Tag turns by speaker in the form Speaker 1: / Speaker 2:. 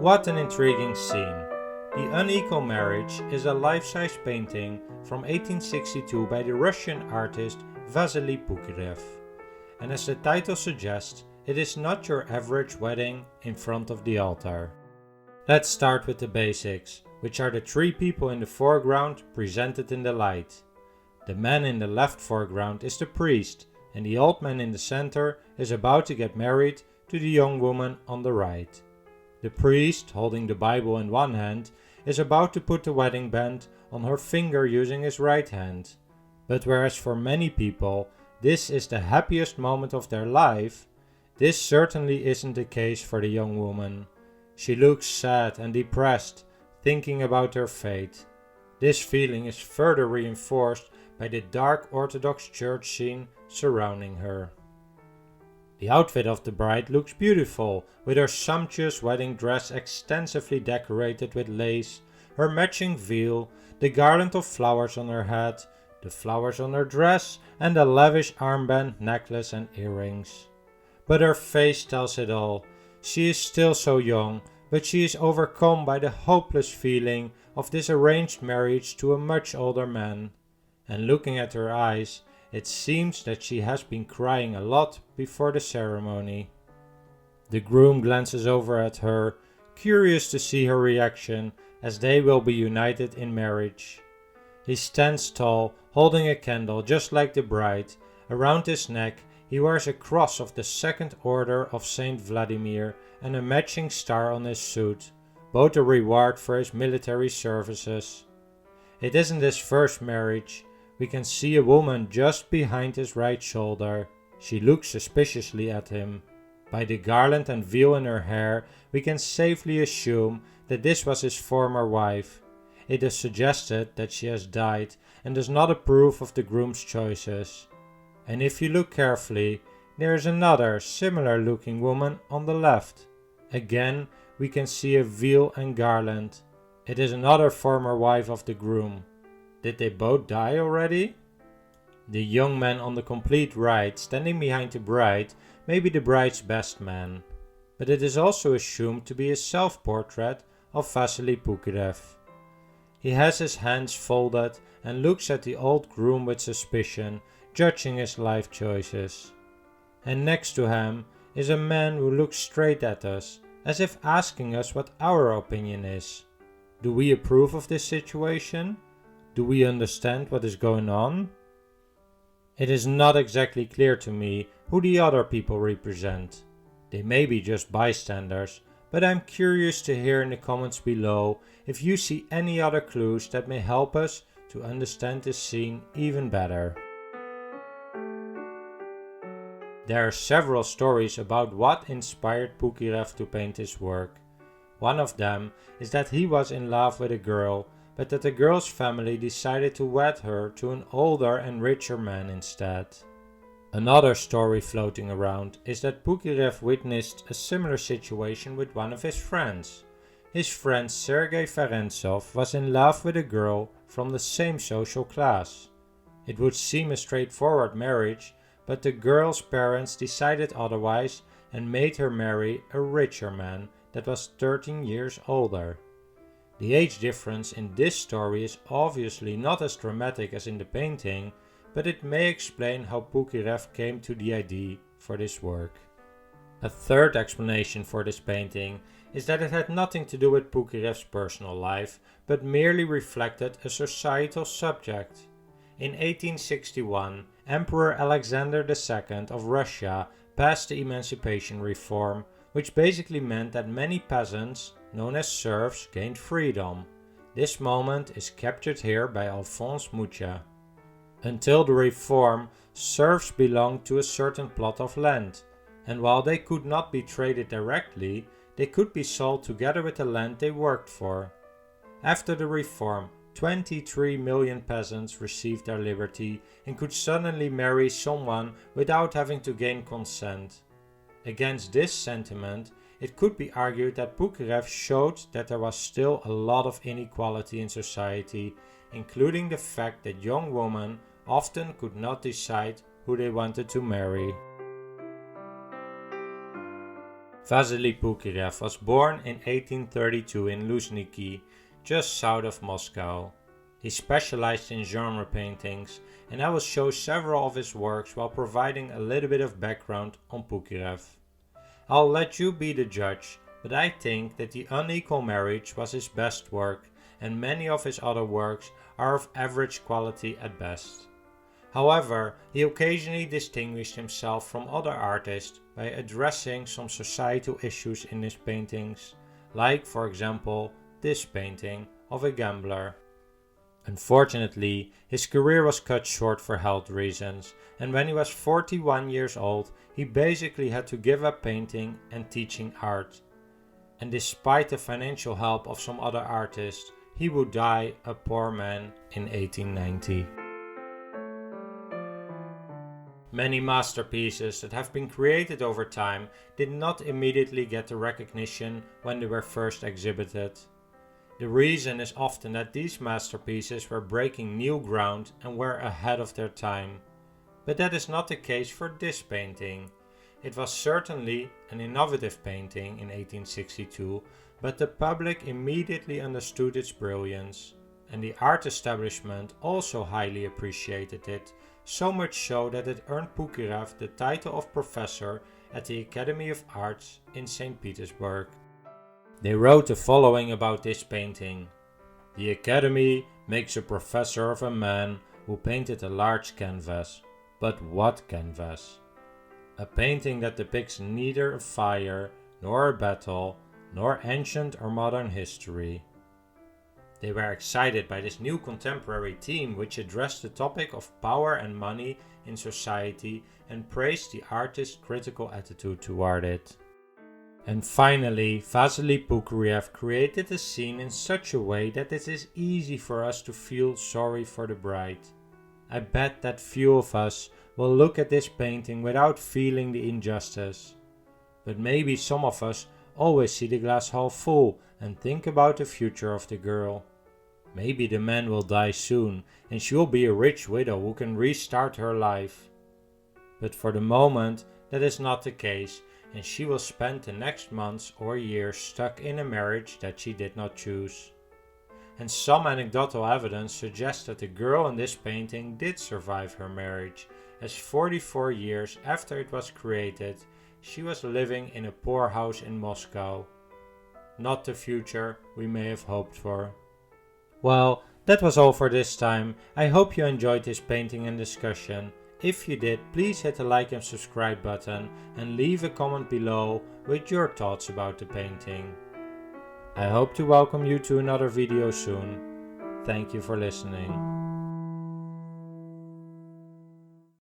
Speaker 1: What an intriguing scene. The Unequal Marriage is a life-size painting from 1862 by the Russian artist Vasily Pukirev. And as the title suggests, it is not your average wedding in front of the altar. Let's start with the basics, which are the three people in the foreground presented in the light. The man in the left foreground is the priest, and the old man in the center is about to get married to the young woman on the right. The priest, holding the Bible in one hand, is about to put the wedding band on her finger using his right hand. But whereas for many people this is the happiest moment of their life, this certainly isn't the case for the young woman. She looks sad and depressed, thinking about her fate. This feeling is further reinforced by the dark Orthodox church scene surrounding her. The outfit of the bride looks beautiful, with her sumptuous wedding dress extensively decorated with lace, her matching veil, the garland of flowers on her head, the flowers on her dress, and a lavish armband, necklace and earrings. But her face tells it all. She is still so young, but she is overcome by the hopeless feeling of this arranged marriage to a much older man. And looking at her eyes, it seems that she has been crying a lot before the ceremony. The groom glances over at her, curious to see her reaction, as they will be united in marriage. He stands tall, holding a candle just like the bride. Around his neck he wears a cross of the Second Order of Saint Vladimir and a matching star on his suit, both a reward for his military services. It isn't his first marriage. We can see a woman just behind his right shoulder. She looks suspiciously at him. By the garland and veil in her hair, we can safely assume that this was his former wife. It is suggested that she has died and does not approve of the groom's choices. And if you look carefully, there is another similar looking woman on the left. Again, we can see a veil and garland. It is another former wife of the groom. Did they both die already? The young man on the complete right, standing behind the bride, may be the bride's best man. But it is also assumed to be a self-portrait of Vasily Pukirev. He has his hands folded and looks at the old groom with suspicion, judging his life choices. And next to him is a man who looks straight at us, as if asking us what our opinion is. Do we approve of this situation? Do we understand what is going on? It is not exactly clear to me who the other people represent. They may be just bystanders, but I'm curious to hear in the comments below if you see any other clues that may help us to understand this scene even better. There are several stories about what inspired Pukirev to paint his work. One of them is that he was in love with a girl, but that the girl's family decided to wed her to an older and richer man instead. Another story floating around is that Pukirev witnessed a similar situation with one of his friends. His friend Sergei Ferentsov was in love with a girl from the same social class. It would seem a straightforward marriage, but the girl's parents decided otherwise and made her marry a richer man that was 13 years older. The age difference in this story is obviously not as dramatic as in the painting, but it may explain how Pukirev came to the idea for this work. A third explanation for this painting is that it had nothing to do with Pukirev's personal life, but merely reflected a societal subject. In 1861, Emperor Alexander II of Russia passed the emancipation reform, which basically meant that many peasants, known as serfs, gained freedom. This moment is captured here by Alphonse Mucha. Until the reform, serfs belonged to a certain plot of land, and while they could not be traded directly, they could be sold together with the land they worked for. After the reform, 23 million peasants received their liberty and could suddenly marry someone without having to gain consent. Against this sentiment, it could be argued that Pukirev showed that there was still a lot of inequality in society, including the fact that young women often could not decide who they wanted to marry. Vasily Pukirev was born in 1832 in Luzhniki, just south of Moscow. He specialized in genre paintings, and I will show several of his works while providing a little bit of background on Pukirev. I'll let you be the judge, but I think that The Unequal Marriage was his best work, and many of his other works are of average quality at best. However, he occasionally distinguished himself from other artists by addressing some societal issues in his paintings, like for example this painting of a gambler. Unfortunately, his career was cut short for health reasons, and when he was 41 years old, he basically had to give up painting and teaching art. And despite the financial help of some other artists, he would die a poor man in 1890. Many masterpieces that have been created over time did not immediately get the recognition when they were first exhibited. The reason is often that these masterpieces were breaking new ground and were ahead of their time. But that is not the case for this painting. It was certainly an innovative painting in 1862, but the public immediately understood its brilliance, and the art establishment also highly appreciated it, so much so that it earned Pukirev the title of professor at the Academy of Arts in St. Petersburg. They wrote the following about this painting. The Academy makes a professor of a man who painted a large canvas. But what canvas? A painting that depicts neither a fire, nor a battle, nor ancient or modern history. They were excited by this new contemporary theme which addressed the topic of power and money in society and praised the artist's critical attitude toward it. And finally, Vasily Pukirev created a scene in such a way that it is easy for us to feel sorry for the bride. I bet that few of us will look at this painting without feeling the injustice. But maybe some of us always see the glass half full and think about the future of the girl. Maybe the man will die soon and she will be a rich widow who can restart her life. But for the moment that is not the case, and she will spend the next months or years stuck in a marriage that she did not choose. And some anecdotal evidence suggests that the girl in this painting did survive her marriage, as 44 years after it was created, she was living in a poor house in Moscow. Not the future we may have hoped for. Well, that was all for this time. I hope you enjoyed this painting and discussion. If you did, please hit the like and subscribe button and leave a comment below with your thoughts about the painting. I hope to welcome you to another video soon. Thank you for listening.